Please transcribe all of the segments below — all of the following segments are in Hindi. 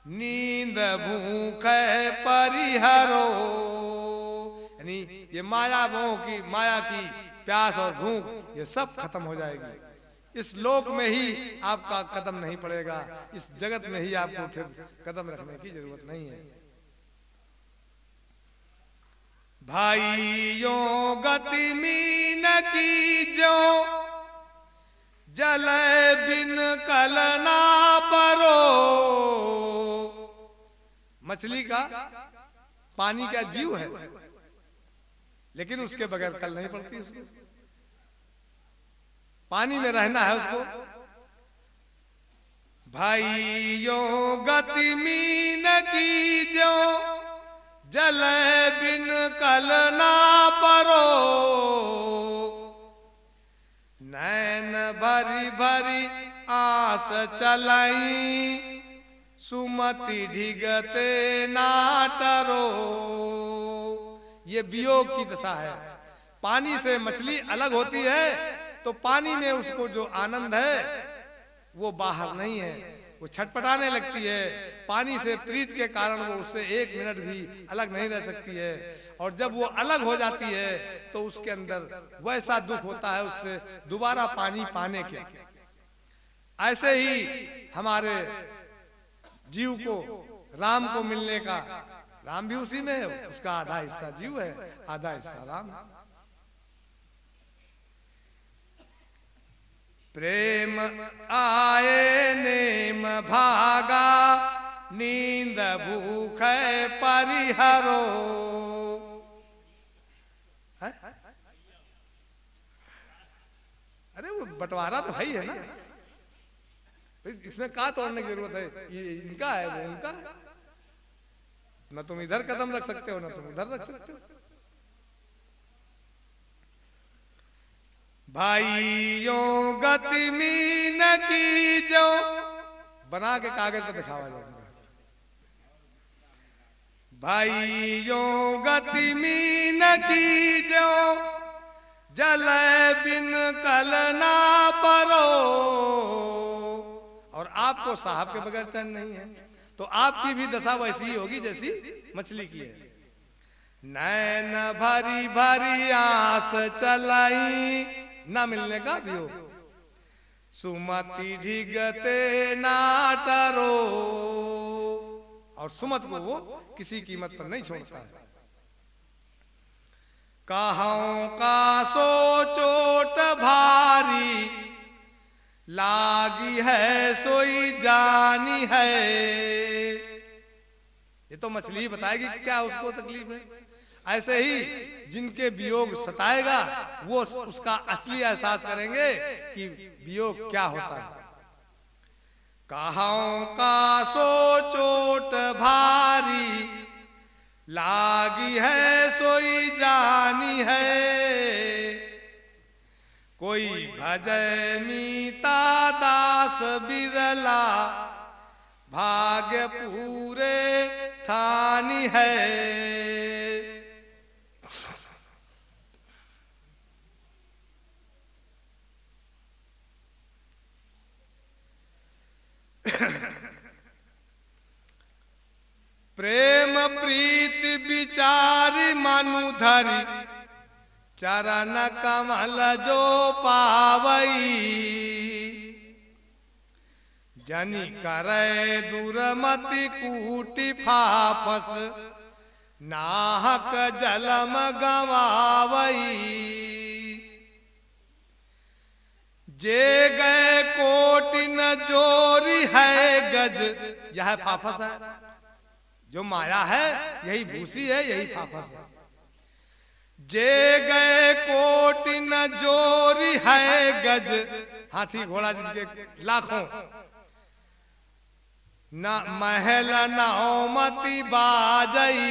नींद भूख परिहरो, यानी ये माया मोह की, माया की प्यास और भूख ये सब खत्म हो जाएगी। इस लोक में ही आपका कदम नहीं पड़ेगा, इस जगत में ही आपको फिर कदम रखने की जरूरत नहीं है। भाइयों गति मीन की जो जल बिन कल ना परो। मछली का पानी का जीव है, लेकिन उसके बगैर कल नहीं पड़ती उसको, पानी में रहना है उसको। भाइयों गति मीन की जो जल बिन कल ना परो। नैन भरी भरी आस चलाई, सुमति ढिगते ना टरो। ये वियोग की दशा है। पानी से मछली अलग होती है तो पानी में उसको जो आनंद है वो बाहर नहीं है, वो छटपटाने लगती है। पानी से प्रीत के कारण वो उससे एक मिनट भी अलग नहीं रह सकती है, और जब वो अलग हो जाती है तो उसके अंदर वैसा दुख होता है उससे दोबारा पानी पाने के। ऐसे ही हमारे जीव को, राम को मिलने का, राम भी उसी में है, उसका आधा हिस्सा जीव है, आधा हिस्सा राम है। प्रेम आए नेम भागा, नींद भूख परिहरो। अरे वो बंटवारा तो है ही है ना, इसमें कहाँ तोड़ने की जरूरत है? ये इनका है, वो उनका है। न तुम इधर कदम रख सकते हो, न तुम उधर रख सकते हो। भाइयों गति मीन की जो, बना के कागज पे दिखावा जाता है। भाइयों गति मीन की जो जल बिन कल ना परो। और आपको साहब के बगैर चैन नहीं है तो आपकी भी दशा वैसी ही होगी जैसी मछली की है। नैन भरी भरी आस चलाई, ना मिलने का भी हो, सुमति ढिगते ना टरो। और सुमत को वो किसी कीमत पर नहीं छोड़ता है। कहां का सो चोट भारी, लागी है सोई जानी है। ये तो मछली बताएगी कि क्या उसको तकलीफ है। ऐसे ही जिनके वियोग सताएगा वो उसका असली एहसास करेंगे कि वियोग क्या होता है। कहां का सो चोट भारी, लागी है सोई जानी है। कोई भजय मीता दास बिरला, भाग्य पूरे ठानी है। प्रेम प्रीति विचारी मनु धरी, चरण कमल जो पावई। जनि करे दुर्मति कूटि फाफस, नाहक जलम गवावई। जे गए कोटि न जोरी है गज, यह फाफस है। जो माया है यही भूसी है, यही फाफस है। जे गए कोटि न जोरी है गज, हाथी घोड़ा जिनके लाखों, न महल नौमति बाजई।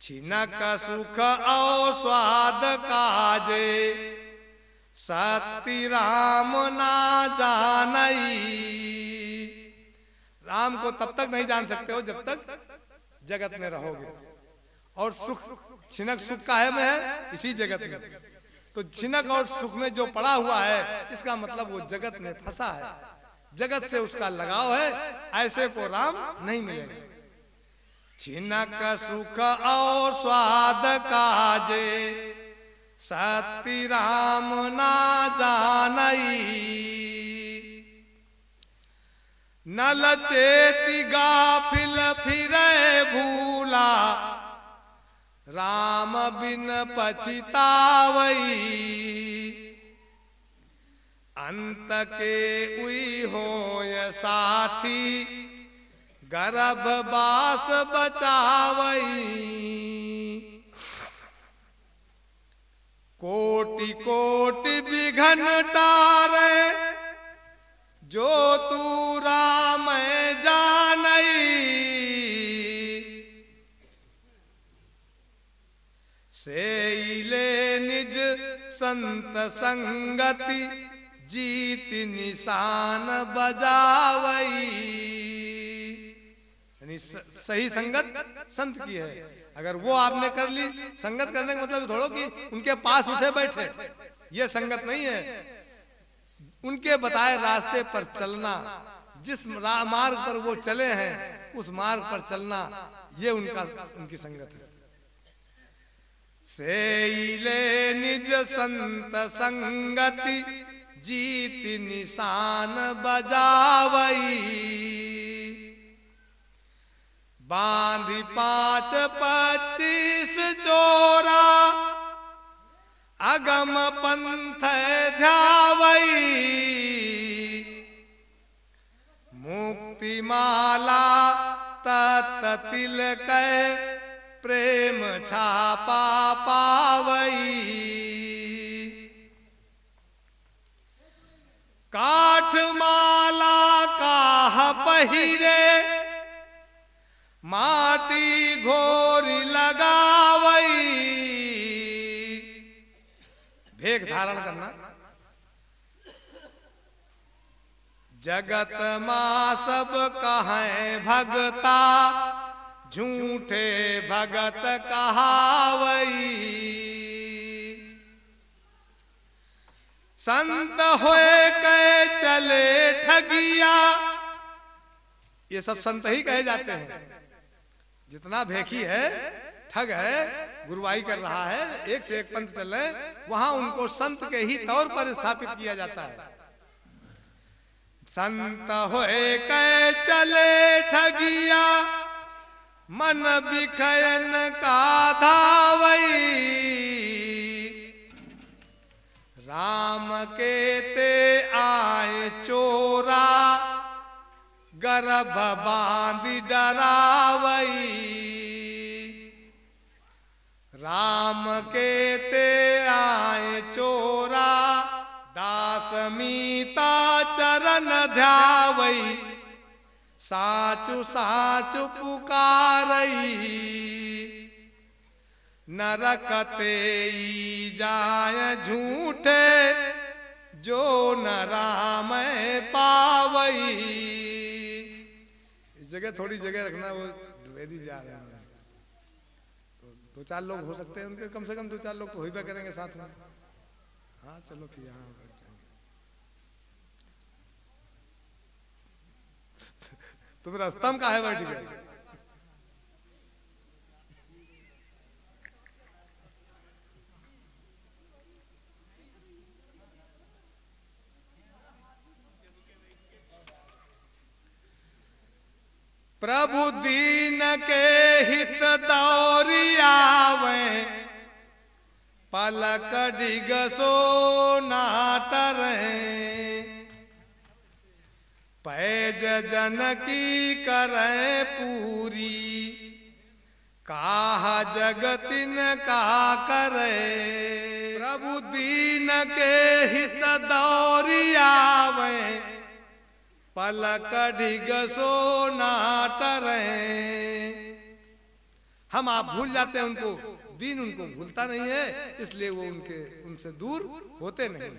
छिनक सुख और स्वाद काजे, सती राम ना जानई। राम को तब तक नहीं जान सकते हो जब तक जगत में रहोगे। और सुख, छिनक सुख का है में है इसी जगत में। तो छिनक और सुख में जो पड़ा हुआ है इसका मतलब वो जगत में फंसा है। जगत से उसका लगाव है, ऐसे को राम नहीं मिलेगा। छिनक सुख और स्वाद काजे, सती राम ना जानई। नल चेति गाफिल फिरे भूला, राम बिन पछितावई। अंत के उई होय साथी, गर्भ बास बचावई। कोटि कोटि विघन टारे, जो तू राम जानई। सेइले निज संत संगति, जीत निशान बजावई। यानी सही संगत संत की है। अगर वो आपने कर ली, संगत करने का मतलब थोड़ा कि उनके पास उठे बैठे, ये संगत नहीं है। उनके बताए रास्ते पर चलना, जिस मार्ग पर वो चले हैं उस मार्ग पर चलना, ये उनकी संगत है। सेइले निज संत संगति, जीत निशान बजावई। बांधी 5-25 चोरा, अगम पंथ ध्यावई। मुक्ति माला तत तिलक, प्रेम छापा पावई। काठ माला काह पहिरे, माटी घोरी लगावई। भेख धारण करना। जगत मां सब कहें भगता, झूठे भगत कहावई। संत होए के चले ठगिया, ये सब संत ही कहे जाते हैं। जितना भेखी है, ठग है, गुरुवाई कर रहा है, एक से एक पंथ चल रहे, वहां उनको संत के ही तौर पर स्थापित किया जाता है। संत होए के चले ठगिया, मन बिखयन का धावई। राम के ते आए चोरा, गर्भ बांधी डरावई। राम के ते आए चोरा, दास मीता चरण ध्यावई। साचु साचु पुकारई, नरकते जाय झूठे, जो न राम पावई। इस जगह थोड़ी जगह रखना, वो द्विवेदी जा रहे हैं। तो 2-4 लोग हो सकते हैं उनके, कम से कम 2-4 लोग तो हो ही करेंगे साथ में। हाँ चलो फिर यहाँ बैठ जाएंगे। तुम रास्ता में काहे बैठ गए? प्रभु दीन के हित दौरियावे, पलक डिग सो नाटरे। पैज जन की करे पूरी, काह जगतिन का करे। प्रभु दीन के हित दौरियावे, पलक डिग सो नाटरे। हम आप भूल जाते हैं उनको, दीन उनको भूलता नहीं है, इसलिए वो उनसे दूर होते नहीं।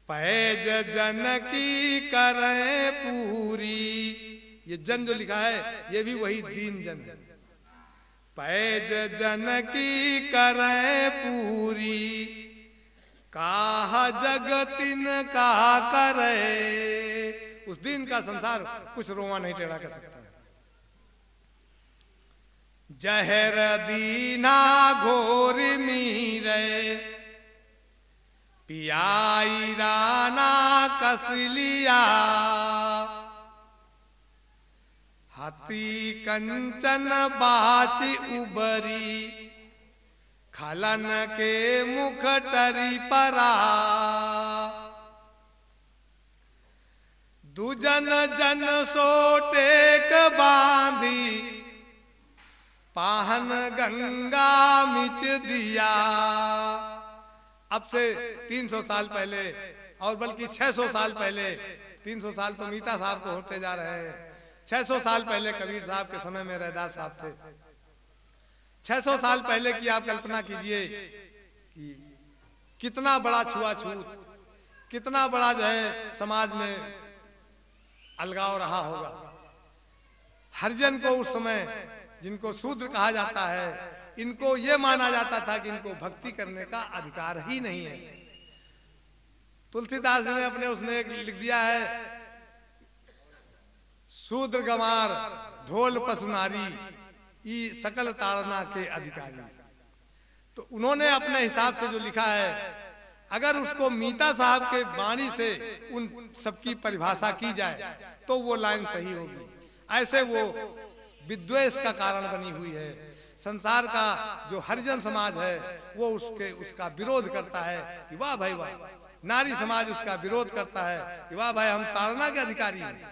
पैज जन की करे पूरी, ये जन जो लिखा है ये भी वही दीन जन है। पैज जन की करे पूरी, काह जगतिन का करे। उस दिन का संसार कुछ रोमा नहीं टेढ़ा कर सकता है। जहर दीना घोर मीरे पियाई राना कसलिया हाथी कंचन बाची उबरी खलन के मुख टरी परा दुजन जन सोटेक बांधी पाहन गंगा मिच दिया। अब से 300 साल पहले और बल्कि 600 साल पहले, 300 साल तो मीता साहब को होते जा रहे हैं, 600 साल पहले कबीर साहब के समय में रैदास साहब थे। 600 साल पहले की आप कल्पना कीजिए कि कितना बड़ा छुआछूत, कितना बड़ा जो है समाज में अलगाव रहा होगा। हरिजन को उस समय, जिनको शूद्र कहा जाता है, इनको ये माना जाता था कि इनको भक्ति करने का अधिकार ही नहीं है। तुलसीदास जी ने अपने उसमें एक लिख दिया है, शूद्र गंवार ढोल पसुनारी ई सकल ताड़ना के अधिकारी। तो उन्होंने अपने हिसाब से जो लिखा है, अगर उसको मीता साहब के वाणी से उन सबकी परिभाषा की जाए तो वो लाइन सही होगी। ऐसे वो विद्वेष का कारण बनी हुई है। संसार का जो हरिजन समाज है वो उसका विरोध करता है कि वाह भाई वाह, नारी समाज उसका विरोध करता है कि वाह भाई हम ताड़ना के अधिकारी हैं।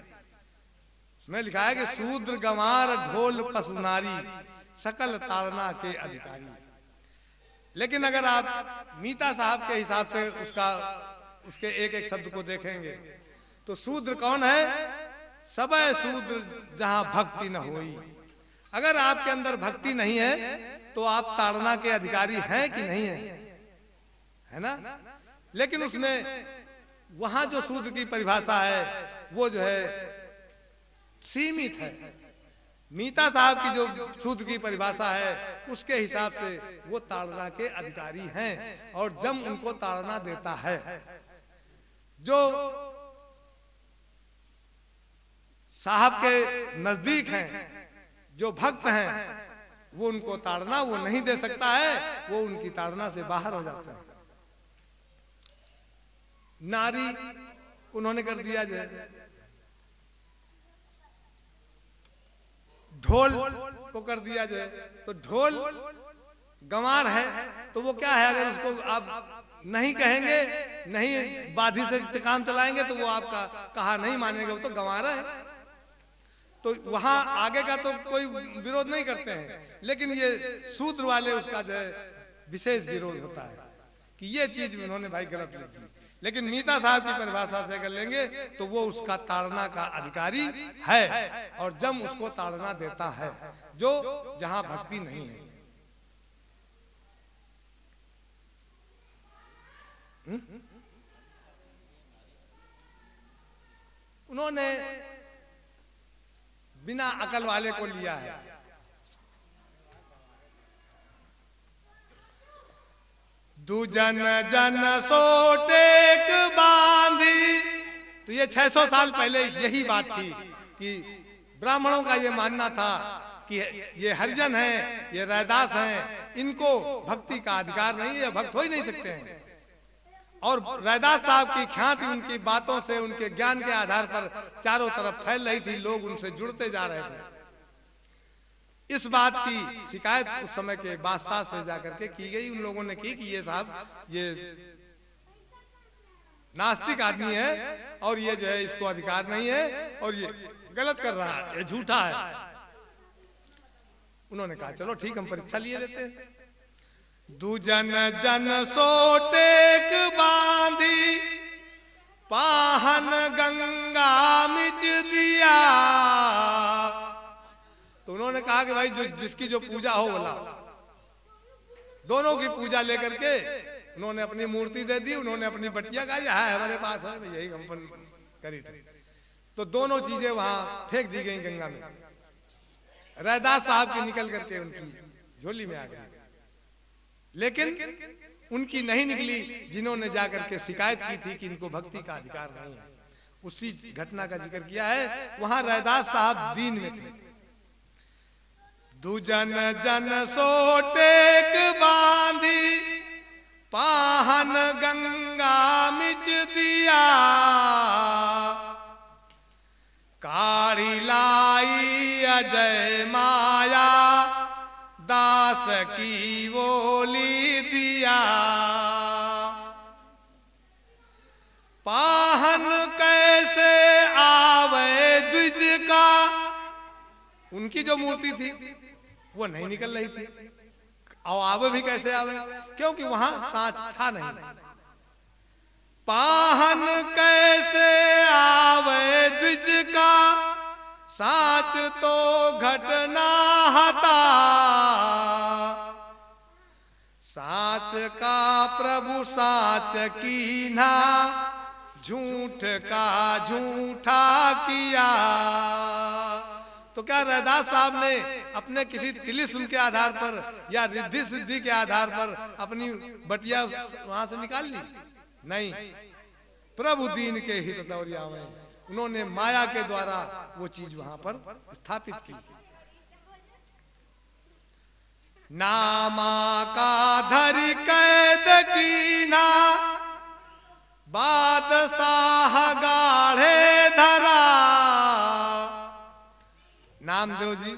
उसमें लिखा है कि शूद्र गंवार ढोल पशु नारी सकल ताड़ना के अधिकारी। लेकिन अगर आप मीता साहब के हिसाब से उसके एक एक शब्द को देखेंगे तो शूद्र कौन है? सबय शूद्र जहां भक्ति न होई। अगर आपके अंदर भक्ति नहीं है तो आप ताड़ना के अधिकारी हैं कि नहीं है ना? लेकिन उसमें वहां जो शूद्र की परिभाषा है वो जो है सीमित है। मीता साहब की जो शूद्र की परिभाषा है उसके हिसाब से वो ताड़ना के अधिकारी हैं और जम उनको ताड़ना देता है। जो साहब के नजदीक हैं, जो भक्त हैं, वो उनको ताड़ना वो नहीं दे सकता है, वो उनकी ताड़ना से बाहर हो जाता है। नारी उन्होंने कर दिया जो है, ढोल को कर दिया जो है, तो ढोल गंवार है तो वो क्या है? अगर उसको आप नहीं कहेंगे, नहीं बाधी से काम चलाएंगे तो वो आपका कहा नहीं मानेगा, वो तो गंवारा है। तो वहां आगे का तो कोई विरोध नहीं करते हैं, लेकिन ये शूद्र वाले उसका जो है विशेष विरोध होता है कि ये चीज उन्होंने भाई गलत लिख दी। लेकिन मीता साहब की परिभाषा से अगर लेंगे तो वो उसका ताड़ना का अधिकारी है और जम उसको ताड़ना देता है जो जहां भक्ति नहीं है। उन्होंने बिना अकल वाले को लिया है। दुजन जन सोटेक बांधी, तो ये 600 साल पहले यही बात थी कि ब्राह्मणों का ये मानना था कि ये हरिजन हैं, ये रैदास हैं, इनको भक्ति का अधिकार नहीं है, भक्त हो ही नहीं सकते हैं। और रैदास साहब की ख्याति उनकी बातों से, उनके ज्ञान के आधार पर चारों तरफ फैल रही थी, लोग उनसे जुड़ते जा रहे थे। इस बात की शिकायत उस समय के बादशाह से जाकर के की गई। उन लोगों ने की कि ये साहब ये नास्तिक आदमी है और ये जो है इसको अधिकार नहीं है और ये गलत कर रहा है, ये झूठा है। उन्होंने कहा चलो ठीक, हम परीक्षा लिए लेते हैं। दुजन जन सोटेक बांधी पाहन गंगा मिच दिया। तो उन्होंने कहा कि भाई जिसकी जो पूजा हो बोला, दोनों की पूजा लेकर के उन्होंने अपनी मूर्ति दे दी, उन्होंने अपनी बटिया का यह है हमारे पास है, यही हम करी थी। तो दोनों चीजें वहां फेंक दी गई गंगा में। रैदास साहब की निकल करके उनकी झोली में आ गई, लेकिन उनकी नहीं निकली जिन्होंने जाकर के शिकायत की थी कि इनको भक्ति का अधिकार नहीं है। उसी घटना का जिक्र किया है। वहां रैदास साहब दीन में थे। दुजन जन सोटेक बांधी पाहन गंगा मिच दिया, काढ़ी लाई अजय माया दास की बोली दिया। पाहन कैसे आवे द्विज का, उनकी जो मूर्ति थी वो नहीं निकल रही थी, और आवे भी कैसे आवे, क्योंकि वहां सांच था नहीं। पाहन कैसे आवे द्विज का, सांच तो घटना हता, सांच का प्रभु सांच कीन्हा, झूठ का झूठा किया। तो क्या रैदास साहब ने अपने किसी तिलिस्म के आधार पर या रिद्धि सिद्धि के आधार पर अपनी बटिया वहां से निकाल ली? नहीं, प्रभु दीन के हित दौरिया में उन्होंने माया के द्वारा वो चीज वहां पर स्थापित की। नामा का धरि कैद कीना, बादशाह गाढ़े धरा। नामदेव जी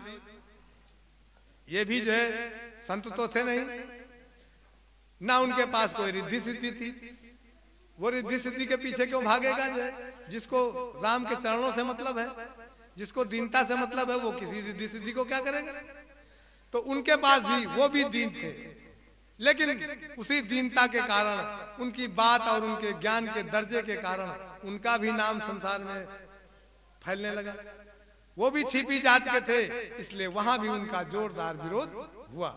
ये भी जो है संत तो थे नहीं, ना उनके पास कोई रिद्धि सिद्धि थी। वो रिद्धि सिद्धि के पीछे क्यों भागेगा? जो है जिसको राम के चरणों से मतलब है, जिसको दीनता से मतलब है, वो किसी रिद्धि सिद्धि को क्या करेगा? तो उनके पास भी वो भी दीन थे, लेकिन उसी दीनता के कारण, उनकी बात और उनके ज्ञान के दर्जे के कारण उनका भी नाम संसार में फैलने लगा। वो भी छिपी जात के थे, इसलिए वहां भी उनका जोरदार विरोध हुआ।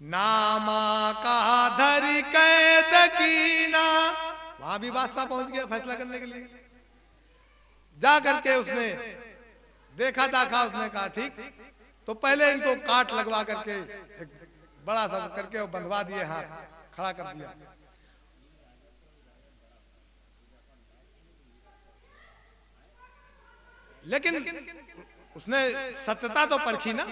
नामा का धरि कैद कीना, वहां भी बादशाह पहुंच गया फैसला करने के लिए। जा करके उसने देखा दाखा, उसने कहा ठीक, तो पहले इनको काट लगवा करके एक बड़ा सा करके और बंधवा दिए, हाथ खड़ा कर दिया। लेकिन उसने सत्यता तो परखी ना।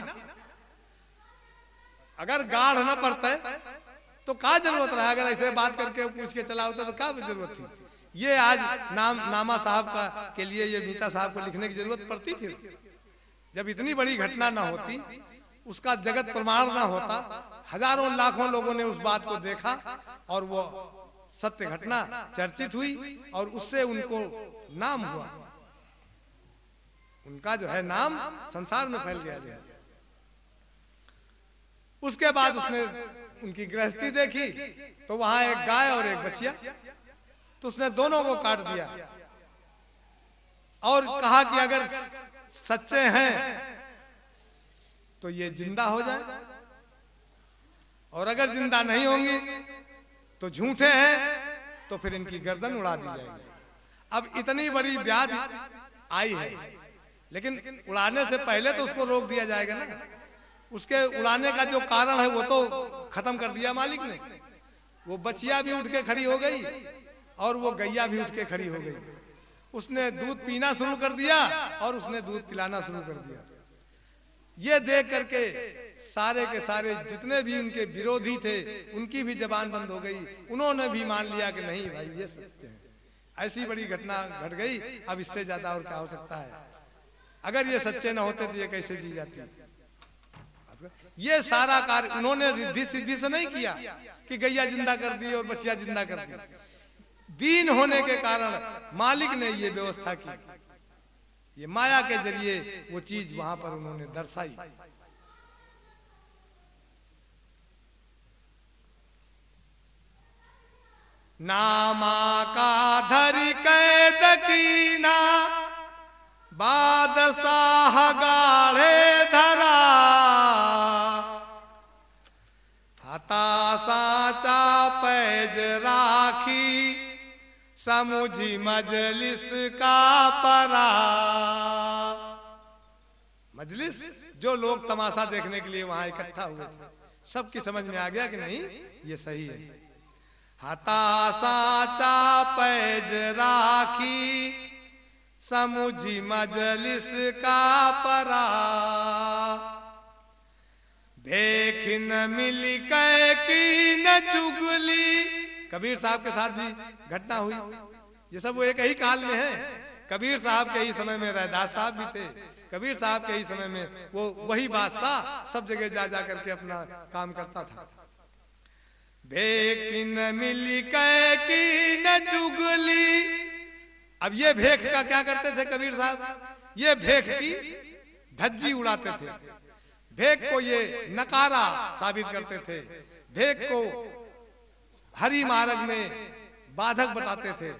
अगर गाढ़ न पड़ता तो क्या जरूरत रहा? अगर ऐसे बात करके पूछ के चला होता तो क्या जरूरत थी? ये आज नामा साहब का के लिए ये मीता साहब को लिखने की जरूरत पड़ती? फिर जब इतनी बड़ी घटना ना होती, उसका जगत प्रमाण ना होता, हजारों लाखों लोगों ने उस बात को देखा और वो सत्य घटना चर्चित हुई और उससे उनको नाम हुआ। उनका जो है नाम संसार में फैल गया। उसके बाद उसने उनकी गृहस्थी देखी, तो वहां एक गाय और एक बछिया, तो उसने दोनों को काट दिया और कहा कि अगर सच्चे हैं तो ये जिंदा हो जाए, और अगर जिंदा नहीं होंगी तो झूठे हैं तो फिर इनकी गर्दन उड़ा दी जाएगी। अब इतनी बड़ी व्याधि आई है, लेकिन उड़ाने से पहले तो उसको रोक दिया जाएगा ना। उसके उड़ाने का जो कारण है वो तो खत्म कर दिया मालिक ने। वो बछिया भी उठ के खड़ी हो गई और वो गैया भी उठ के खड़ी हो गई। उसने दूध पीना शुरू कर दिया और उसने दूध पिलाना शुरू कर दिया। ये देख करके सारे के सारे जितने भी उनके विरोधी थे, उनकी भी जबान बंद हो गई। उन्होंने भी मान लिया कि नहीं भाई ये सत्य है। ऐसी बड़ी घटना घट गई, अब इससे ज्यादा और क्या हो सकता है? अगर ये सच्चे न होते तो ये कैसे जी जाती? ये सारा कार्य उन्होंने रिद्धि सिद्धि से नहीं किया कि गैया जिंदा कर दी और बछिया जिंदा कर दी। दीन होने के कारण मालिक ने ये व्यवस्था की। ये माया के जरिए वो चीज वहां पर उन्होंने दर्शाई। नामा का धरि कैद कीना, बादशाह गाढ़े धरा। हता साचा पैज राखी, समुझी मजलिस का परा। मजलिस जो लोग तमाशा देखने के लिए वहां इकट्ठा हुए थे, सबकी समझ में आ गया कि नहीं ये सही है। हताशा चा पैज राखी समुझी मजलिस का परा। देख न मिली कै की न चुगली। कबीर साहब के साथ भी घटना हुई। ये सब वो एक ही काल में है। कबीर साहब के ही समय में रैदास साहब भी थे। कबीर साहब के ही समय में वो वही बादशाह सब जगह जा जा करके अपना काम करता था। भेख न मिली कै की न चुगली। अब ये भेख का क्या करते थे कबीर साहब? ये भेख की धज्जी उड़ाते थे। भेख को ये नकारा साबित करते थे। भेख को हरि मार्ग में बाधक बताते थे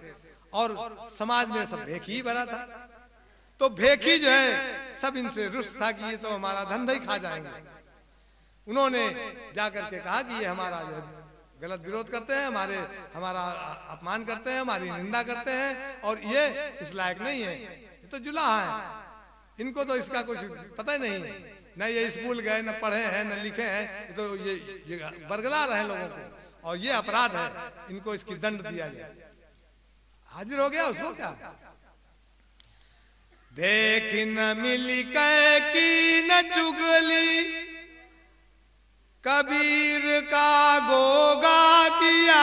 और समाज में सब भेख ही भरा था। तो भेखी जो है सब इनसे रुष्ट था कि ये तो हमारा धंधा ही खा जाएंगे। उन्होंने जाकर के कहा कि ये हमारा जो गलत विरोध करते हैं, हमारा अपमान करते हैं, हमारी निंदा करते हैं और ये इस लायक नहीं है, ये तो जुलाहा है, इनको तो इसका कुछ पता ही नहीं है, न ये स्कूल गए, न पढ़े हैं, न लिखे हैं, तो ये बरगला रहे हैं लोगों को और ये अपराध है, इनको इसकी दंड दिया जाए। हाजिर हो गया उसको क्या? देख न मिली कै की न चुगली कबीर का गोगा किया।